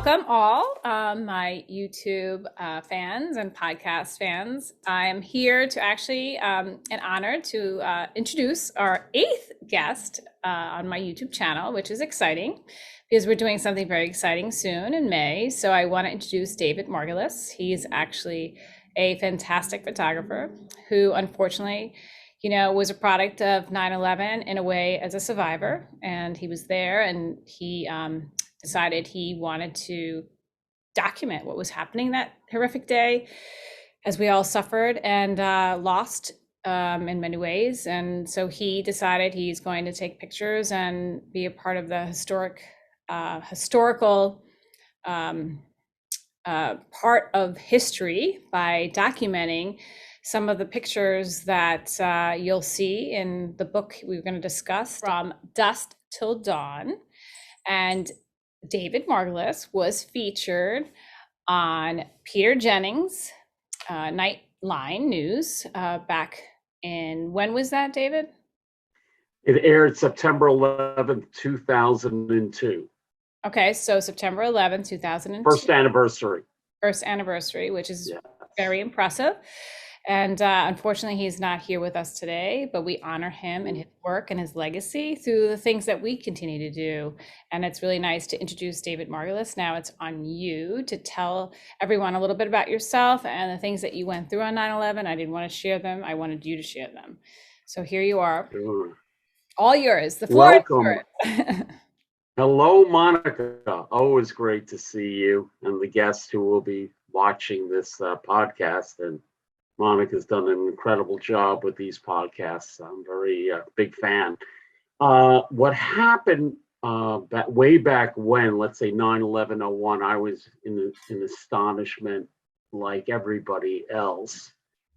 Welcome all my YouTube fans and podcast fans. I'm here to actually, an honor to introduce our 8th guest on my YouTube channel, which is exciting because we're doing something very exciting soon in May. So I want to introduce David Margules. He's actually a fantastic photographer who unfortunately, was a product of 9/11 in a way as a survivor. And he was there and he decided he wanted to document what was happening that horrific day as we all suffered and lost in many ways. And so he decided he's going to take pictures and be a part of the historical part of history by documenting some of the pictures that you'll see in the book we're going to discuss, From Dust Till Dawn. And David Margules was featured on Peter Jennings' Nightline News back in, when was that, David? It aired September 11th, 2002. Okay, so September 11th, 2002. First anniversary. First anniversary, which is very impressive. And unfortunately, he's not here with us today, but we honor him and his work and his legacy through the things that we continue to do. And it's really nice to introduce David Margules. Now it's on you to tell everyone a little bit about yourself and the things that you went through on 9/11. I didn't want to share them. I wanted you to share them. So here you are. Sure. All yours. The floor Welcome. is yours. Hello, Monica. Always great to see you and the guests who will be watching this podcast. And Monica's done an incredible job with these podcasts. I'm very big fan. What happened way back when, let's say 9/11/01, I was in astonishment like everybody else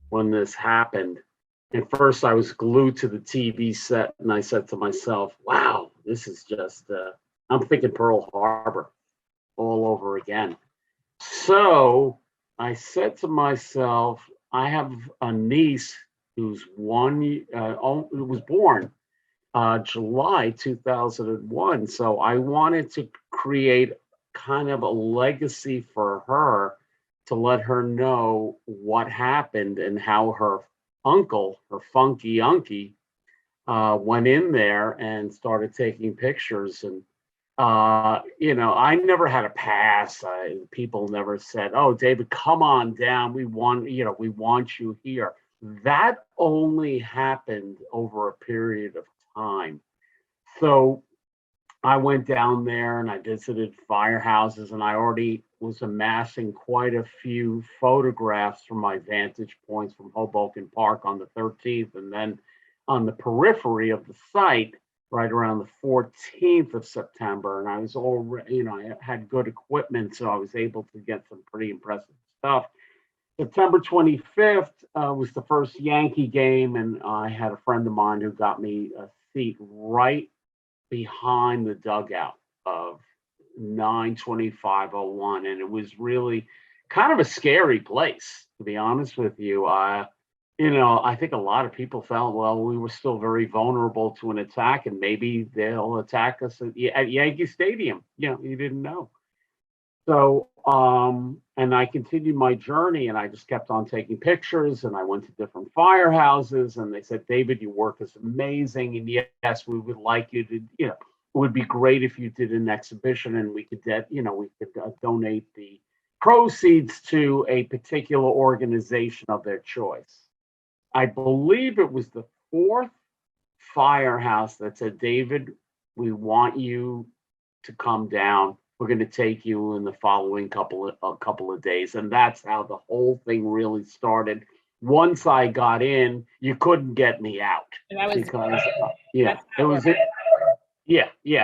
when this happened. And first I was glued to the TV set and I said to myself, wow, this is just, I'm thinking Pearl Harbor all over again. So I said to myself, I have a niece who's was born July 2001. So I wanted to create kind of a legacy for her to let her know what happened and how her uncle, her funky unkie, went in there and started taking pictures. And I never had a pass. People never said, "Oh, David, come on down. We want you here." That only happened over a period of time. So I went down there and I visited firehouses, and I already was amassing quite a few photographs from my vantage points from Hoboken Park on the 13th, and then on the periphery of the site, right around the 14th of September. And I was already, I had good equipment, so I was able to get some pretty impressive stuff. September 25th was the first Yankee game, and I had a friend of mine who got me a seat right behind the dugout of 9/25/01. And it was really kind of a scary place, to be honest with you. I think a lot of people felt, well, we were still very vulnerable to an attack, and maybe they'll attack us at Yankee Stadium. You didn't know. So, and I continued my journey, and I just kept on taking pictures, and I went to different firehouses, and they said, David, your work is amazing, and yes, we would like you to, it would be great if you did an exhibition, and we could donate the proceeds to a particular organization of their choice. I believe it was the 4th firehouse that said, David, we want you to come down. We're going to take you in the following couple of days. And that's how the whole thing really started. Once I got in, you couldn't get me out. Because it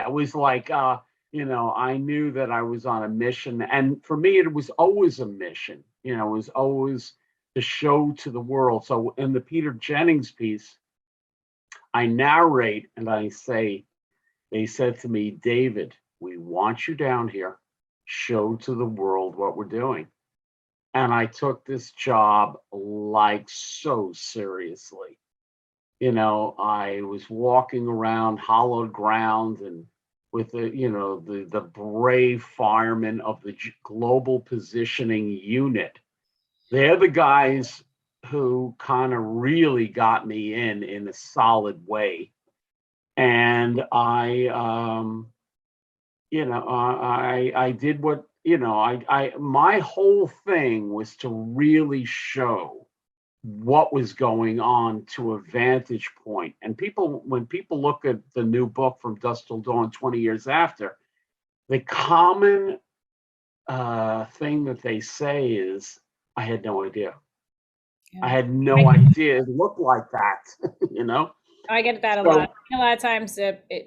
was like, I knew that I was on a mission. And for me, it was always a mission. It was always to show to the world. So in the Peter Jennings piece, I narrate and I say, they said to me, David, we want you down here, show to the world what we're doing. And I took this job like so seriously. I was walking around hollowed ground and with the brave firemen of the Global Positioning Unit. They're the guys who kind of really got me in a solid way. And I did what, my whole thing was to really show what was going on to a vantage point. And when people look at the new book From Dust Till Dawn 20 years after, the common thing that they say is, I had no idea. I had no idea it looked like that, I get that a lot. A lot of times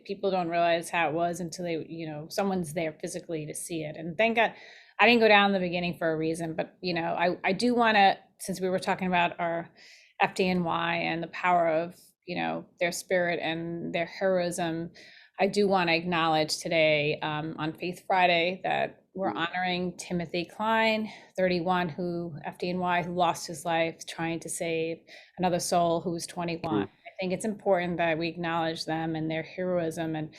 people don't realize how it was until someone's there physically to see it. And thank God I didn't go down in the beginning for a reason, but I do want to, since we were talking about our FDNY and the power of, their spirit and their heroism, I do want to acknowledge today on Faith Friday that we're honoring Timothy Klein, 31, FDNY, who lost his life trying to save another soul who was 21. I think it's important that we acknowledge them and their heroism and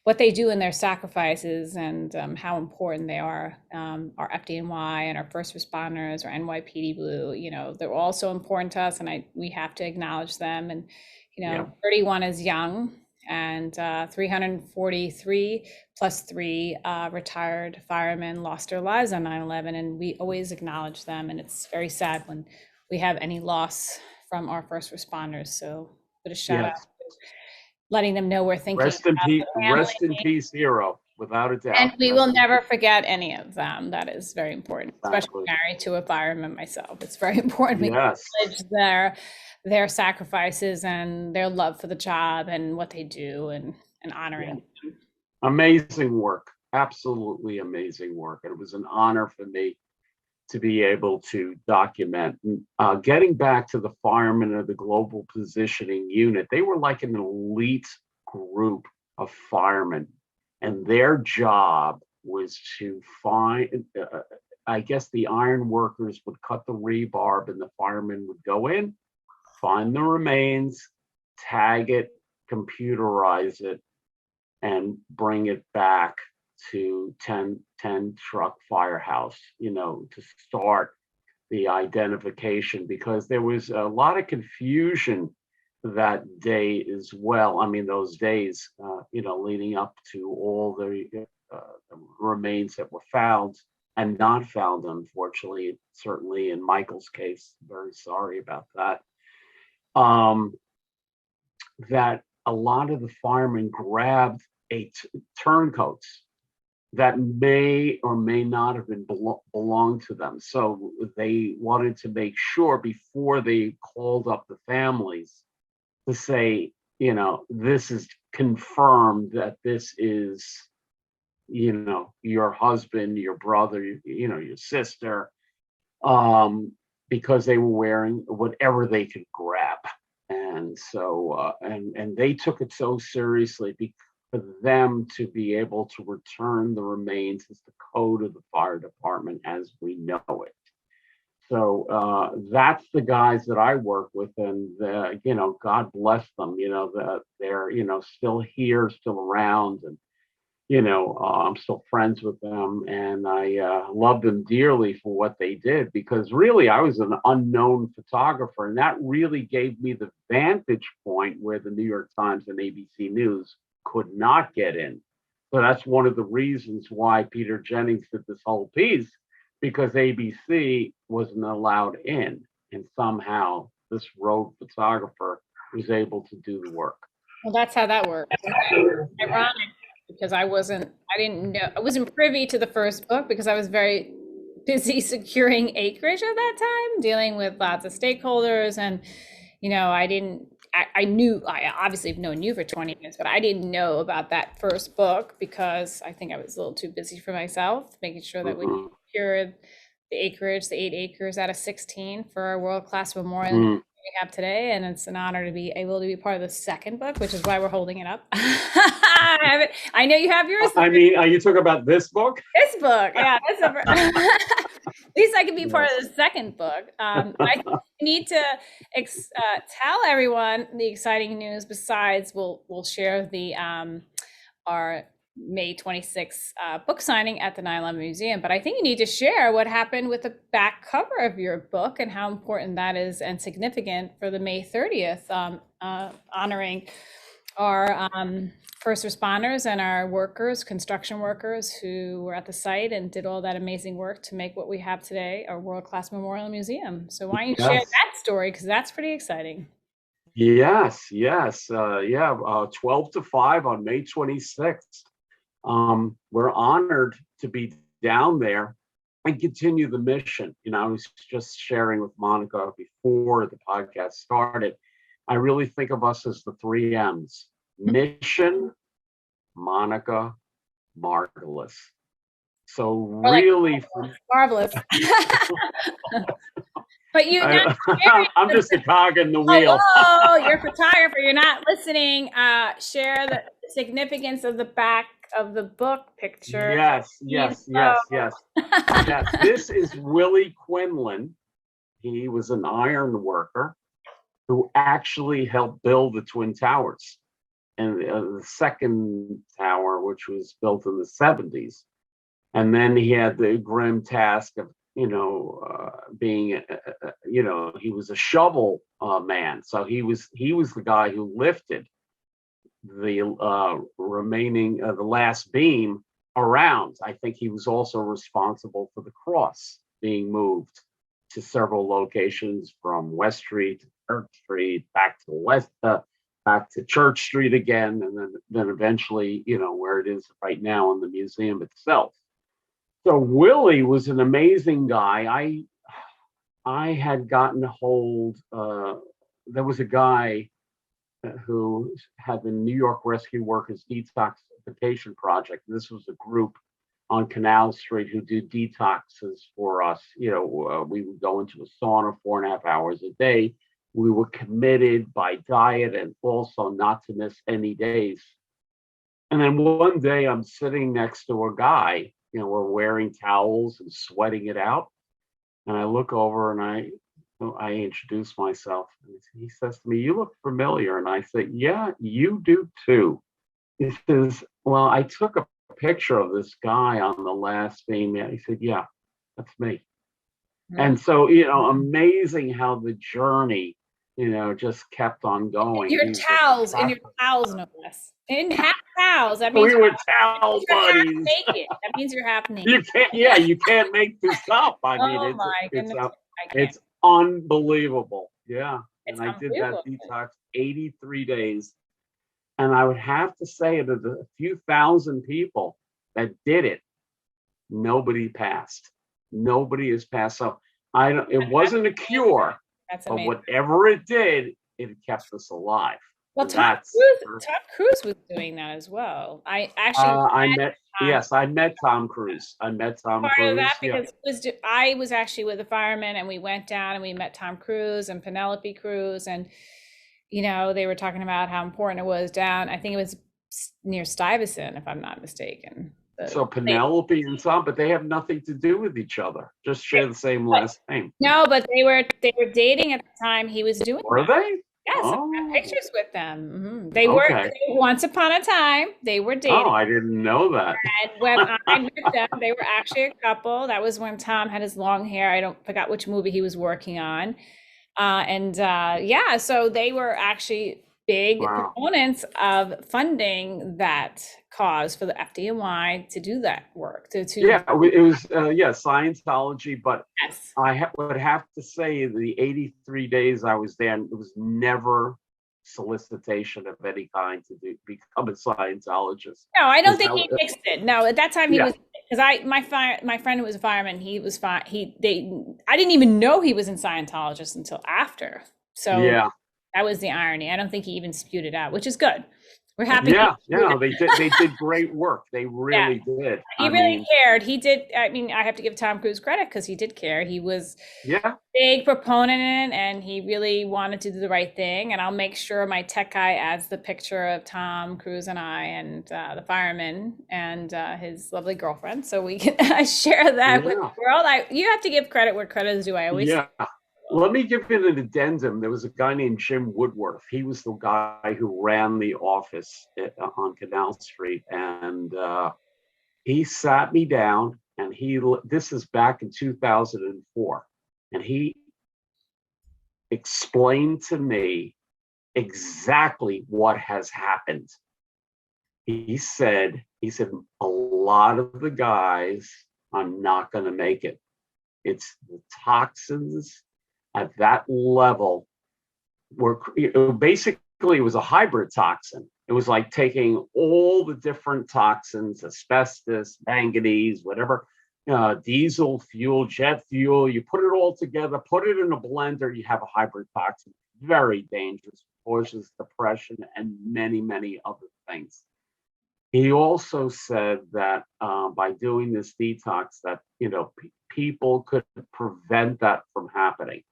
what they do in their sacrifices, and how important they are. Our FDNY and our first responders, our NYPD Blue, they're all so important to us, and we have to acknowledge them. And 31 is young, and 343 plus 3 retired firemen lost their lives on 9/11, and we always acknowledge them. And it's very sad when we have any loss from our first responders. So put a shout out, letting them know we're thinking. Rest in peace, hero, without a doubt. And we will never forget any of them. That is very important, especially married to a fireman myself. It's very important we acknowledge their sacrifices and their love for the job and what they do, and honoring them. Amazing work, absolutely amazing work. And it was an honor for me to be able to document. Getting back to the firemen of the Global Positioning Unit, they were like an elite group of firemen, and their job was to find, I guess the iron workers would cut the rebar, and the firemen would go in, find the remains, tag it, computerize it, and bring it back to 10 truck firehouse, to start the identification, because there was a lot of confusion that day as well. I mean, those days, leading up to all the remains that were found and not found, unfortunately, certainly in Michael's case, very sorry about that. That a lot of the firemen grabbed turncoats that may or may not have been belonged to them. So they wanted to make sure before they called up the families to say, this is confirmed that this is, your husband, your brother, your sister, because they were wearing whatever they could grab. And so, and they took it so seriously, for them to be able to return the remains is the code of the fire department as we know it. So that's the guys that I work with, and God bless them. That they're still here, still around, and I'm still friends with them, and I love them dearly for what they did, because really I was an unknown photographer, and that really gave me the vantage point where the New York Times and ABC News could not get in. So that's one of the reasons why Peter Jennings did this whole piece, because ABC wasn't allowed in, and somehow this rogue photographer was able to do the work. Well, that's how that works. Ironic, because I wasn't privy to the first book, because I was very busy securing acreage at that time, dealing with lots of stakeholders, and I obviously have known you for 20 years, but I didn't know about that first book because I think I was a little too busy for myself, making sure that we secured the acreage, the 8 acres out of 16 for our world-class memorial we have today. And it's an honor to be able to be part of the second book, which is why we're holding it up. I know you have yours. I mean, are you talking about this book? This book, yeah. At least I can be part of the second book. I need to tell everyone the exciting news. Besides, we'll share the our May 26th book signing at the 9/11 Museum. But I think you need to share what happened with the back cover of your book and how important that is and significant for the May 30th honoring our first responders and our workers, construction workers who were at the site and did all that amazing work to make what we have today, a world-class memorial museum. So why don't you share that story, because that's pretty exciting. Yes, 12 to 5 on May 26th. We're honored to be down there and continue the mission. I was just sharing with Monica before the podcast started. I really think of us as the 3 M's: mission, Monica, Margules. So really, marvelous. But I'm just a cog in the wheel. Oh, you're a photographer. You're not listening. Share the significance of the back of the book picture. Yes. Yes. This is Willie Quinlan. He was an iron worker who actually helped build the Twin Towers, and the second tower, which was built in the 70s. And then he had the grim task of, being, he was a shovel man. So he was the guy who lifted the remaining, the last beam around. I think he was also responsible for the cross being moved to several locations, from West Street to Church Street, back to Church Street again, and then eventually, where it is right now in the museum itself. So Willie was an amazing guy. I had gotten a hold. There was a guy who had the New York Rescue Workers Detoxification Project. This was a group on Canal Street who did detoxes for us. We would go into a sauna 4.5 hours a day. We were committed by diet and also not to miss any days. And then one day I'm sitting next to a guy, we're wearing towels and sweating it out. And I look over and I introduce myself. And he says to me, "You look familiar." And I say, "Yeah, you do too." He says, "Well, I took a picture of this guy on the last beam." He said, "Yeah, that's me." Mm-hmm. And so, amazing how the journey, just kept on going. In your towels, no less. In half towels. That means we were towel buddies. That means you're happening. You can't make this up. I mean, it's unbelievable. Yeah. And I did that detox 83 days. And I would have to say that a few thousand people that did it, nobody passed. Nobody has passed. So it wasn't a cure, but whatever it did, it kept us alive. Well, Tom Cruise was doing that as well. I met Tom Cruise. Part of that because I was actually with the firemen, and we went down and we met Tom Cruise and Penelope Cruz, and they were talking about how important it was down. I think it was near Stuyvesant, if I'm not mistaken. So Penelope and Tom, but they have nothing to do with each other. Just share the same last name. No, but they were dating at the time he was doing. Were they? Yes, I've got pictures with them. Mm-hmm. They were once upon a time. They were dating. Oh, I didn't know that. And when I met them, they were actually a couple. That was when Tom had his long hair. I forgot which movie he was working on. So they were actually big proponents of funding that cause for the FDNY to do that work. It was Scientology, but yes. I would have to say the 83 days I was there, it was never solicitation of any kind to become a Scientologist. No, I don't think he mixed it. No, at that time he was, because my friend who was a fireman, he was fine. I didn't even know he was in Scientologist until after. So that was the irony. I don't think he even spewed it out, which is good. We're happy. They did great work. They really did. He really cared. He did. I mean, I have to give Tom Cruise credit because he did care. He was a big proponent, and he really wanted to do the right thing. And I'll make sure my tech guy adds the picture of Tom Cruise and I and the fireman and his lovely girlfriend, so we can share that with the world. You have to give credit where credit is due. I always say. let me give you an addendum. There was a guy named Jim Woodworth. He was the guy who ran the office on Canal Street, and he sat me down, and this is back in 2004, and he explained to me exactly what has happened. He said a lot of the guys are not going to make it. It's the toxins at that level were basically, it was a hybrid toxin. It was like taking all the different toxins, asbestos, manganese, whatever, diesel fuel, jet fuel, you put it all together, put it in a blender, you have a hybrid toxin. Very dangerous, causes depression and many, many other things. He also said that by doing this detox, that people could prevent that from happening.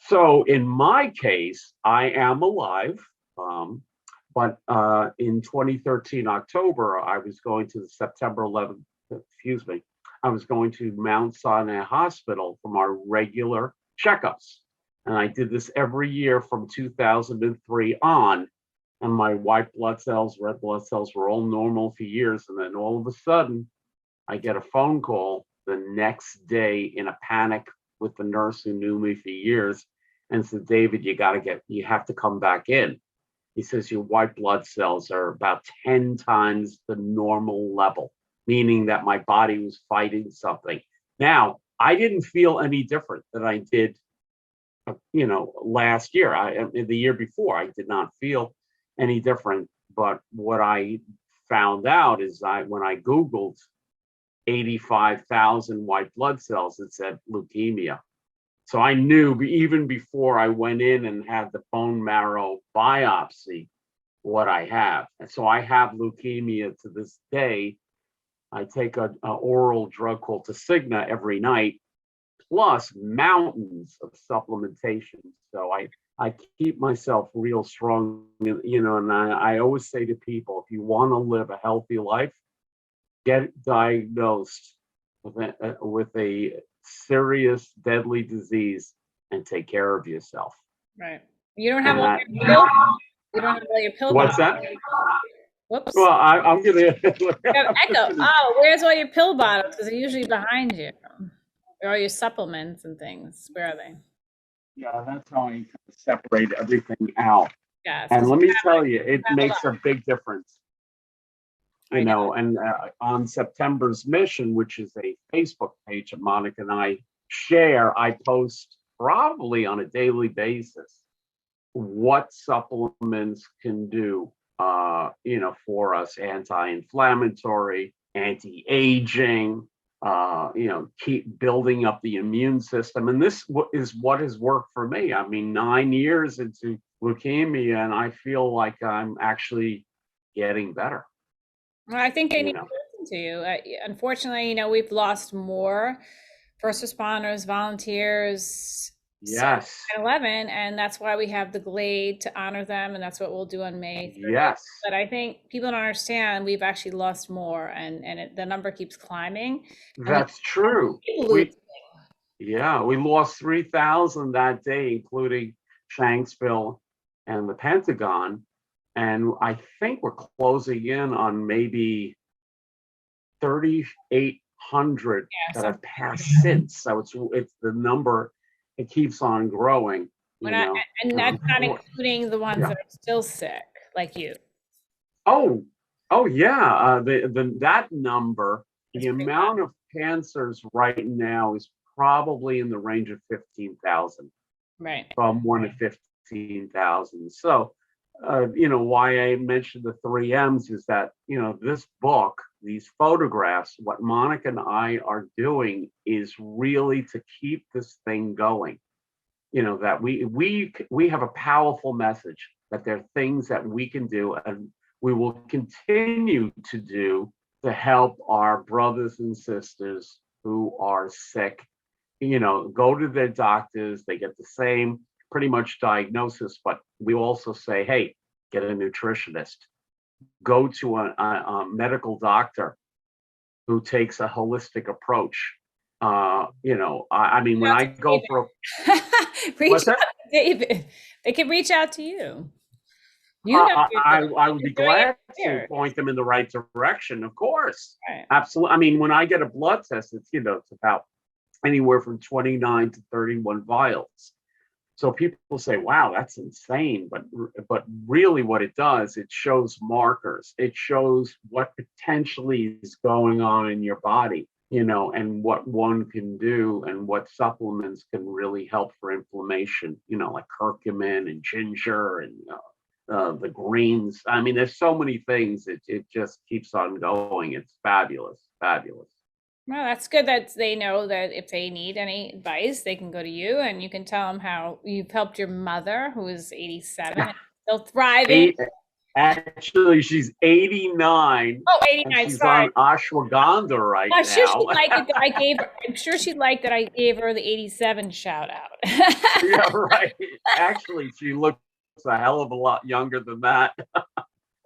So in my case, I am alive, but in 2013 October, I was going to the September 11th. I was going to Mount Sinai Hospital for my regular checkups, and I did this every year from 2003 on. And my white blood cells, red blood cells were all normal for years. And then all of a sudden, I get a phone call the next day in a panic with the nurse who knew me for years and said, David, you have to come back in. He says, your white blood cells are about 10 times the normal level, meaning that my body was fighting something. Now, I didn't feel any different than I did, last year. The year before, I did not feel any different. But what I found out is when I Googled 85,000 white blood cells, it said leukemia. So I knew even before I went in and had the bone marrow biopsy what I have. And so I have leukemia to this day. I take an oral drug called Tasigna every night, plus mountains of supplementation. So I keep myself real strong, and I always say to people, if you want to live a healthy life, get diagnosed with a serious, deadly disease and take care of yourself. Right. You don't have all your pills. You don't have all your pill What's bottles. that? Whoops. Well, I'm going to echo. Oh, where's all your pill bottles? Because they're usually behind you. Or all your supplements and things. Where are they? Yeah, that's how I separate everything out. Yes. And let me tell you, it makes a big difference. I know. And on September's Mission, which is a Facebook page that Monica and I share, I post probably on a daily basis what supplements can do, for us: anti-inflammatory, anti-aging, keep building up the immune system. And this is what has worked for me. I mean, 9 years into leukemia, and I feel like I'm actually getting better. Well, I think they need to listen to you. Unfortunately, we've lost more first responders, volunteers. Yes. 9/11, and that's why we have the Glade to honor them, and that's what we'll do on May 3rd. Yes. But I think people don't understand we've actually lost more, and the number keeps climbing. That's true. We lost 3,000 that day, including Shanksville and the Pentagon. And I think we're closing in on maybe 3,800 that have passed since. So it's the number. It keeps on growing. And that's not including the ones that are still sick, like you. Oh yeah. That number, the amount of cancers right now is probably in the range of 15,000. Right. From 1 to 15,000. So, why I mentioned the 3 M's is that, this book, these photographs, what Monica and I are doing is really to keep this thing going. That we have a powerful message, that there are things that we can do and we will continue to do to help our brothers and sisters who are sick. Go to their doctors, they get the same pretty much diagnosis, but we also say, hey, get a nutritionist, go to a medical doctor who takes a holistic approach. When I go for Reach What's out that? to David. They can reach out to you. You know, I would you're be doing it glad to here. point them in the right direction, of course. Right. Absolutely. I mean, when I get a blood test, it's about anywhere from 29 to 31 vials. So people say, wow, that's insane. But really what it does, it shows markers. It shows what potentially is going on in your body, and what one can do and what supplements can really help for inflammation, like curcumin and ginger and the greens. I mean, there's so many things. It just keeps on going. It's fabulous, fabulous. Well, that's good that they know that if they need any advice, they can go to you, and you can tell them how you've helped your mother, who is 87 and still thriving. Actually, she's 89. Oh, And 89, she's sorry. on ashwagandha right I'm sure now. she'd like it that I gave her. I'm sure she'd like that I gave her the 87 shout out. Yeah, right. Actually, she looks a hell of a lot younger than that. No,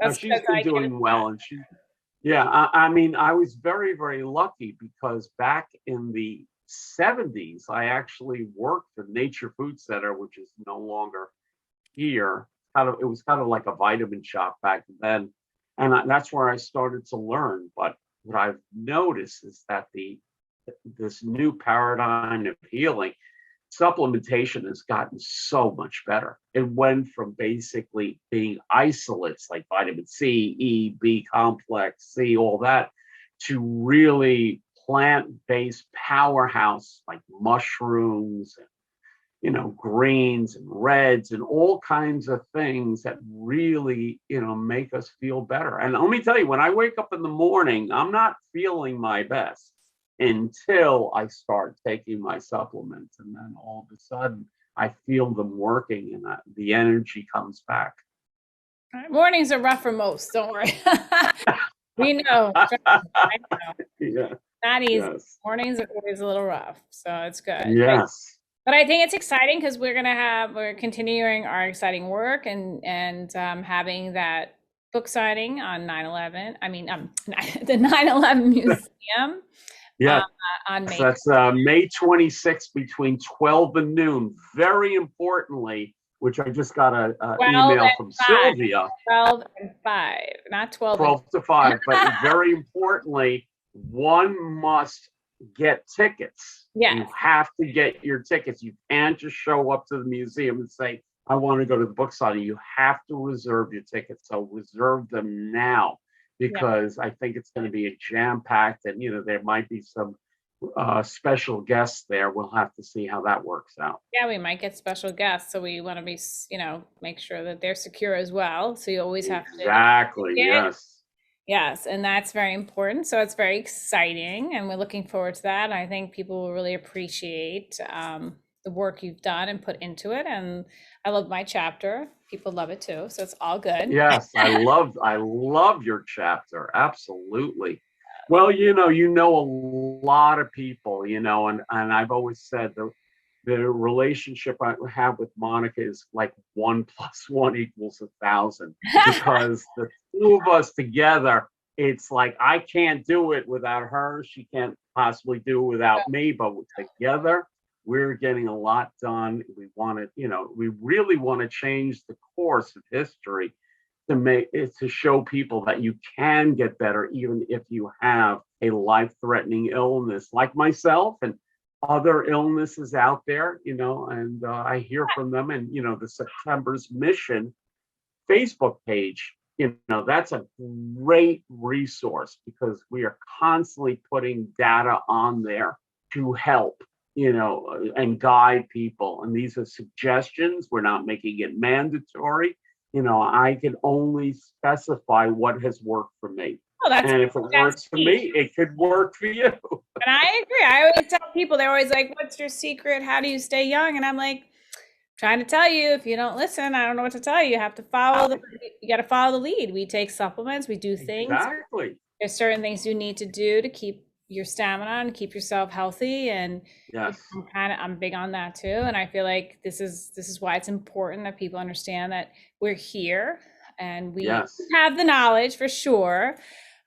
That's she's because been I gave doing well, and I mean, I was very, very lucky because back in the 70s, I actually worked for Nature Food Center, which is no longer here. It was kind of like a vitamin shop back then, and that's where I started to learn. But what I've noticed is that this new paradigm of healing, supplementation has gotten so much better. It went from basically being isolates like vitamin C, E, B complex, C, all that, to really plant-based powerhouse like mushrooms and greens and reds and all kinds of things that really, make us feel better. And let me tell you, when I wake up in the morning, I'm not feeling my best until I start taking my supplements. And then all of a sudden, I feel them working and the energy comes back. Mornings are rough for most. Don't worry. We know. I know. Yeah. Not easy. Yes. Mornings are always a little rough. So it's good. Yes. But I think it's exciting because we're continuing our exciting work and having that book signing on 9/11. I mean, the 9/11 museum. Yeah. On May. So that's May 26th between 12 and noon. Very importantly, which I just got an email from 5. Sylvia. 12 and 5, not 12. 12 to 5. But very importantly, one must get tickets. Yes. You have to get your tickets. You can't just show up to the museum and say, I want to go to the book signing. You have to reserve your tickets. So reserve them now, because I think it's going to be a jam-packed, and there might be some special guests there. We'll have to see how that works out. Yeah, we might get special guests, so we want to be, make sure that they're secure as well. So you always have to. Exactly. Yes. Yes, and that's very important. So it's very exciting, and we're looking forward to that. I think people will really appreciate the work you've done and put into it. And I love my chapter. People love it too, so it's all good. Yes, I love your chapter. Absolutely. Well, you know a lot of people, and I've always said the relationship I have with Monica is like 1 + 1 = 1,000, because the two of us together, it's like I can't do it without her. She can't possibly do it without me, but together we're getting a lot done. We want to, we really want to change the course of history to show people that you can get better even if you have a life-threatening illness like myself and other illnesses out there, and I hear from them. And the September's Mission Facebook page, that's a great resource, because we are constantly putting data on there to help, and guide people. And these are suggestions. We're not making it mandatory. I can only specify what has worked for me. And if it works for me, it could work for you. And I agree. I always tell people, they're always like, what's your secret? How do you stay young? And I'm like, trying to tell you, if you don't listen, I don't know what to tell you. You have to you got to follow the lead. We take supplements, we do things. Exactly. There's certain things you need to do to keep your stamina and keep yourself healthy. And yes, I'm big on that too. And I feel like this is why it's important that people understand that we're here and we have the knowledge for sure,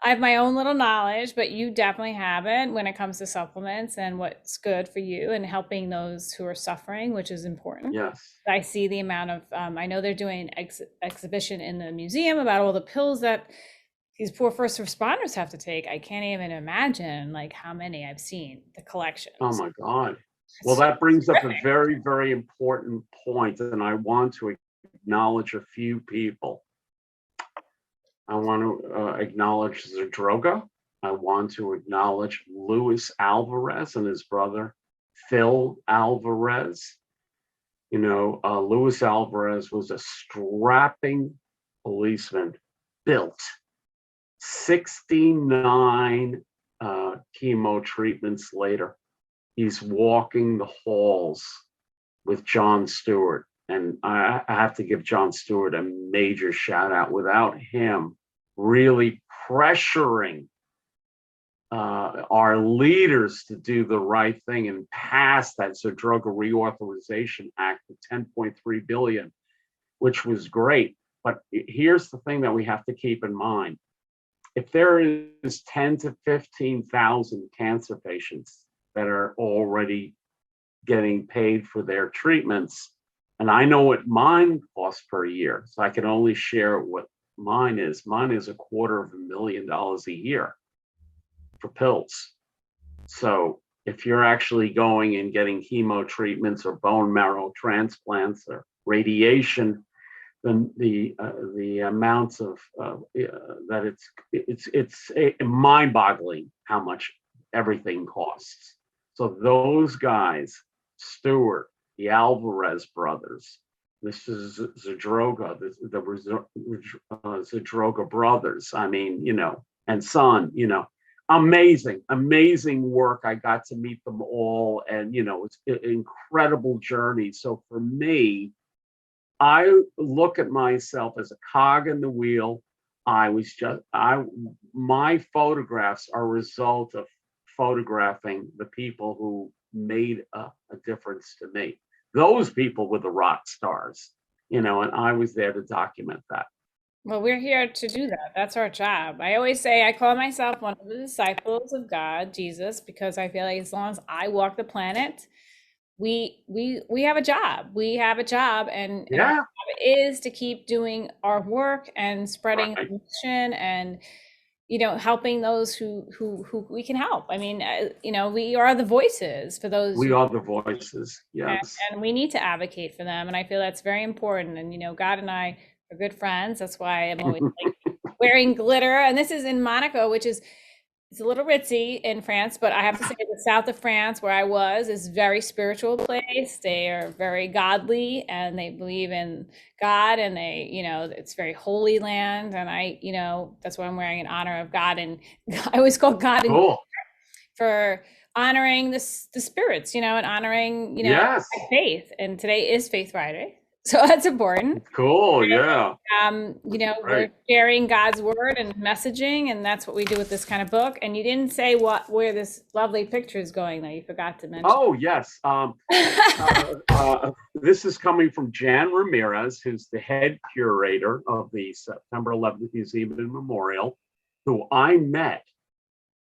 I have my own little knowledge, but you definitely have it when it comes to supplements and what's good for you and helping those who are suffering, which is important. Yes. I see the amount of, I know they're doing exhibition in the museum about all the pills that these poor first responders have to take. I can't even imagine like how many I've seen, the collections. Oh my God. Well, that brings up a very, very important point, and I want to acknowledge a few people. I want to acknowledge Zadroga. I want to acknowledge Luis Alvarez and his brother, Phil Alvarez. You know, Luis Alvarez was a strapping policeman, built 69 chemo treatments later. He's walking the halls with John Stewart. And I have to give John Stewart a major shout out. Without him really pressuring our leaders to do the right thing and pass that Drug Reauthorization Act of 10.3 billion, which was great. But here's the thing that we have to keep in mind. If there is 10 to 15,000 cancer patients that are already getting paid for their treatments, and I know what mine costs per year, so I can only share what mine is. Mine is $250,000 a year for pills. So if you're actually going and getting chemo treatments or bone marrow transplants or radiation, then the amounts of that it's mind-boggling how much everything costs. So those guys, Stewart, the Alvarez brothers, this is Zadroga, the Zadroga brothers. I mean, you know, and son, you know, amazing work. I got to meet them all, and you know, it's an incredible journey. So for me, I look at myself as a cog in the wheel. My photographs are a result of photographing the people who made a difference to me. Those people were the rock stars, you know, and I was there to document that. Well, we're here to do that. That's our job. I always say I call myself one of the disciples of God, Jesus, because I feel like as long as I walk the planet, we have a job. We have a job, and our job is to keep doing our work and spreading the mission and, you know, helping those who we can help. I mean, you know, we are the voices for those. We are the voices, yes. And we need to advocate for them. And I feel that's very important. And, you know, God and I are good friends. That's why I'm always like wearing glitter. And this is in Monaco, which is, it's a little ritzy in France, but I have to say the south of France where I was is very spiritual place. They are very godly and they believe in God, and they, you know, it's very holy land. And I, you know, that's why I'm wearing in honor of God. And I always call God for honoring the spirits, you know, and honoring, you know, faith. And today is Faith Friday. So that's important. Cool, yeah. You know, we're sharing God's word and messaging, and that's what we do with this kind of book. And you didn't say where this lovely picture is going, though. You forgot to mention. Oh, yes. This is coming from Jan Ramirez, who's the head curator of the September 11th Museum and Memorial, who I met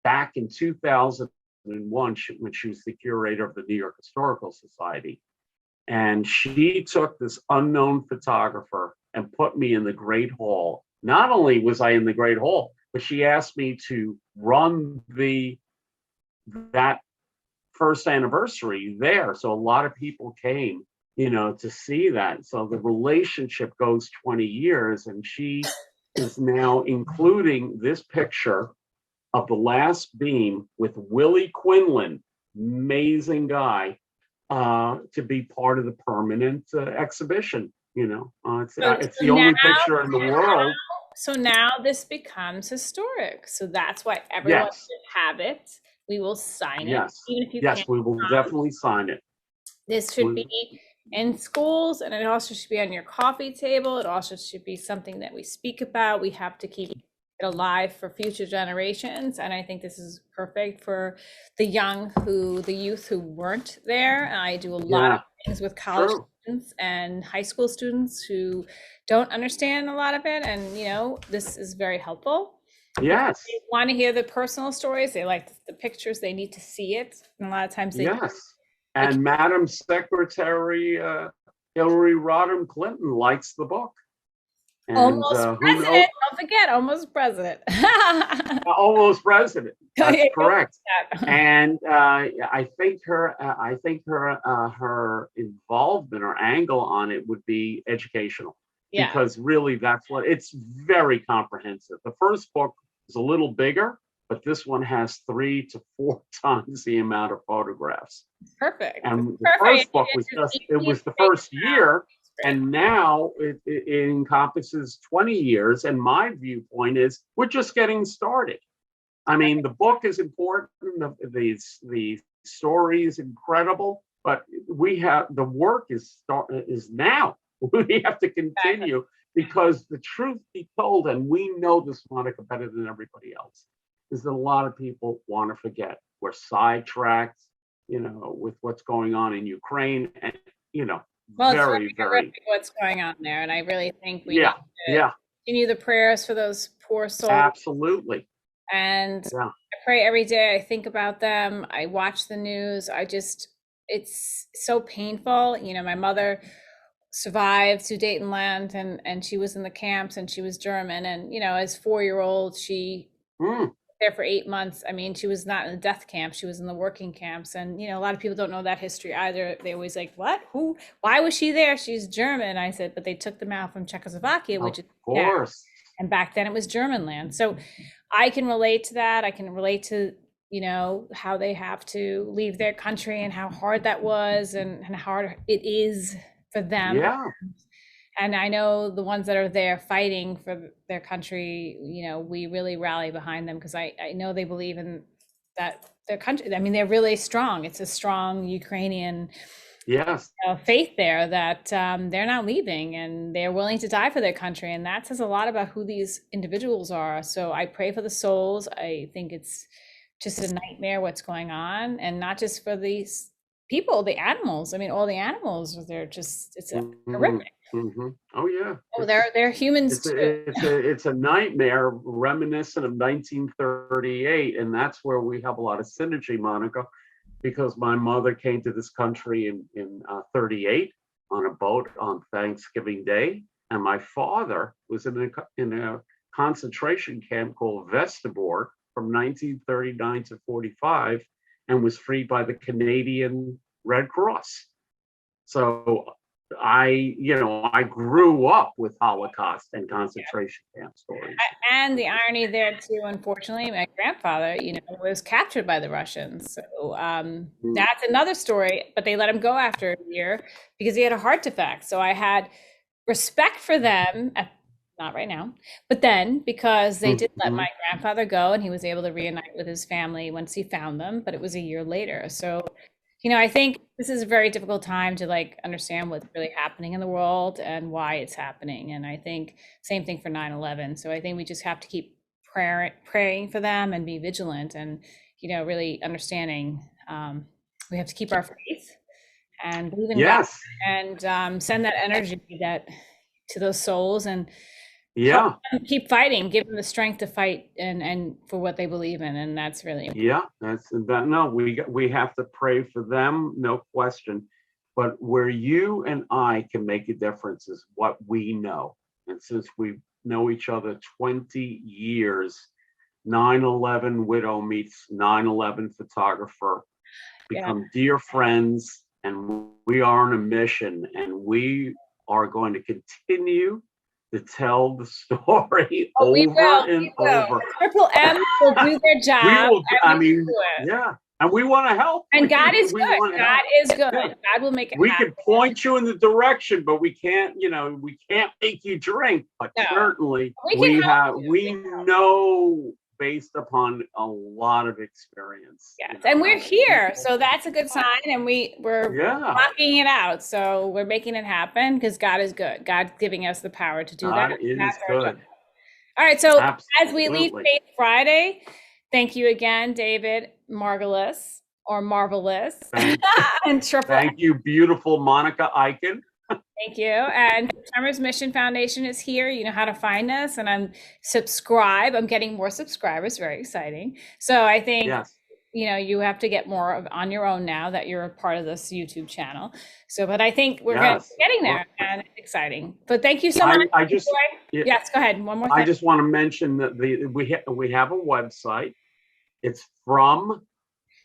back in 2001 when she was the curator of the New York Historical Society. And she took this unknown photographer and put me in the Great Hall. Not only was I in the Great Hall, but she asked me to run that first anniversary there. So a lot of people came, you know, to see that. So the relationship goes 20 years, and she is now including this picture of the last beam with Willie Quinlan, amazing guy, to be part of the permanent exhibition. You know, it's the only picture in the world. So now this becomes historic. So that's why everyone should have it. We will sign it. Even if you can't we will definitely sign it. This should be in schools, and it also should be on your coffee table. It also should be something that we speak about. We have to keep it alive for future generations, and I think this is perfect for the youth who weren't there. And I do a lot of things with college students and high school students who don't understand a lot of it, and you know, this is very helpful. Yes. They want to hear the personal stories. They like the pictures. They need to see it. And a lot of times they Yes. And Madam Secretary Hillary Rodham Clinton likes the book. And almost who knows? president. Don't forget, almost president. Almost president. That's correct. Yeah. And I think her involvement or angle on it would be educational, Yeah. because really that's what it's very comprehensive. The first book is a little bigger, but this one has 3 to 4 times the amount of photographs. Perfect. And the first book was the first year. And now it encompasses 20 years. And my viewpoint is we're just getting started. I mean, the book is important. The story is incredible, but the work is now. We have to continue, because the truth be told, and we know this, Monica, better than everybody else, is that a lot of people want to forget. We're sidetracked, with what's going on in Ukraine, and well, very, it's very what's going on there, and I really think we need to continue the prayers for those poor souls. Absolutely. And I pray every day. I think about them. I watch the news. It's so painful. My mother survived to Datenland, and she was in the camps, and she was German. And, as 4-year-old, she there for 8 months. I mean, she was not in the death camp. She was in the working camps. And, a lot of people don't know that history either. They always like, what? Who? Why was she there? She's German. I said, but they took them out from Czechoslovakia, which is, of course. And back then it was German land. So I can relate to that. I can relate to, how they have to leave their country and how hard that was, and how hard it is for them. Yeah. And I know the ones that are there fighting for their country, we really rally behind them, because I know they believe in that their country. I mean, they're really strong. It's a strong Ukrainian faith there, that they're not leaving, and they're willing to die for their country. And that says a lot about who these individuals are. So I pray for the souls. I think it's just a nightmare what's going on, and not just for these people, the animals. I mean, all the animals, it's horrific. Mm-hmm. Oh yeah. Oh, they're humans too. It's a nightmare reminiscent of 1938, and that's where we have a lot of synergy, Monica, because my mother came to this country in 38 on a boat on Thanksgiving Day, and my father was in a concentration camp called Westerbork from 1939 to 45, and was freed by the Canadian Red Cross. So I grew up with Holocaust and concentration camp stories. And the irony there too, unfortunately, my grandfather, was captured by the Russians. So that's another story, but they let him go after a year because he had a heart defect. So I had respect for them, not right now, but then, because they did let my grandfather go, and he was able to reunite with his family once he found them, but it was a year later. So I think this is a very difficult time to understand what's really happening in the world and why it's happening. And I think same thing for 9/11. So I think we just have to keep praying for them and be vigilant, and, really understanding we have to keep our faith and believe in God, and send that energy to those souls, and keep fighting, give them the strength to fight and for what they believe in. And that's really important. Yeah, that's that. No, we have to pray for them, no question. But where you and I can make a difference is what we know. And since we know each other 20 years, 9/11 widow meets 9/11 photographer, become dear friends, and we are on a mission, and we are going to continue to tell the story over and over. Triple M will do their job. And we want to help. And God is good. God is good. God will make it happen. We can point you in the direction, but we can't make you drink. But certainly we know, based upon a lot of experience. Yes, and we're here, so that's a good sign, and we're knocking it out. So we're making it happen because God is good. God's giving us the power to do that. God is good. All right, so as we leave Faith Friday, thank you again, David Margules, or Marvelous. Thank you, beautiful Monica Eichen. Thank you. And Farmers Mission Foundation is here. You know how to find us, and subscribe. I'm getting more subscribers. Very exciting. So I think Yes. you have to get more on your own now that you're a part of this YouTube channel. So, but I think we're Yes. getting there, and it's exciting. But thank you so much. I just Yes, go ahead. One more thing. I just want to mention that we have a website. It's From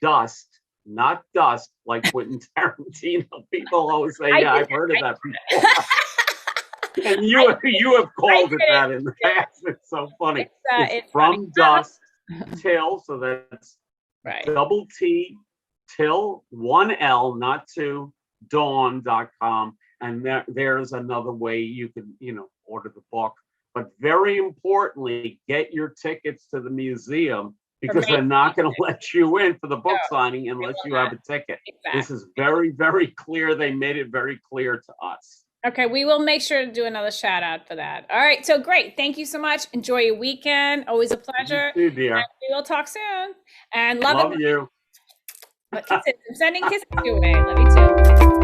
Dust, not Dust, like Quentin Tarantino. People always say, "Yeah, I've heard of that before." And you have called it that in the past. It's so funny. It's From Dust Till, so that's double T Till 1L, not 2, Dawn.com. And there's another way you can, order the book. But very importantly, get your tickets to the museum, because they're not going to let you in for the book signing unless you have a ticket. Exactly. This is very, very clear. They made it very clear to us. Okay, we will make sure to do another shout out for that. All right, so great. Thank you so much. Enjoy your weekend. Always a pleasure. You too, dear. And we will talk soon. And love you. Kisses. I'm sending kisses your way. Love you too.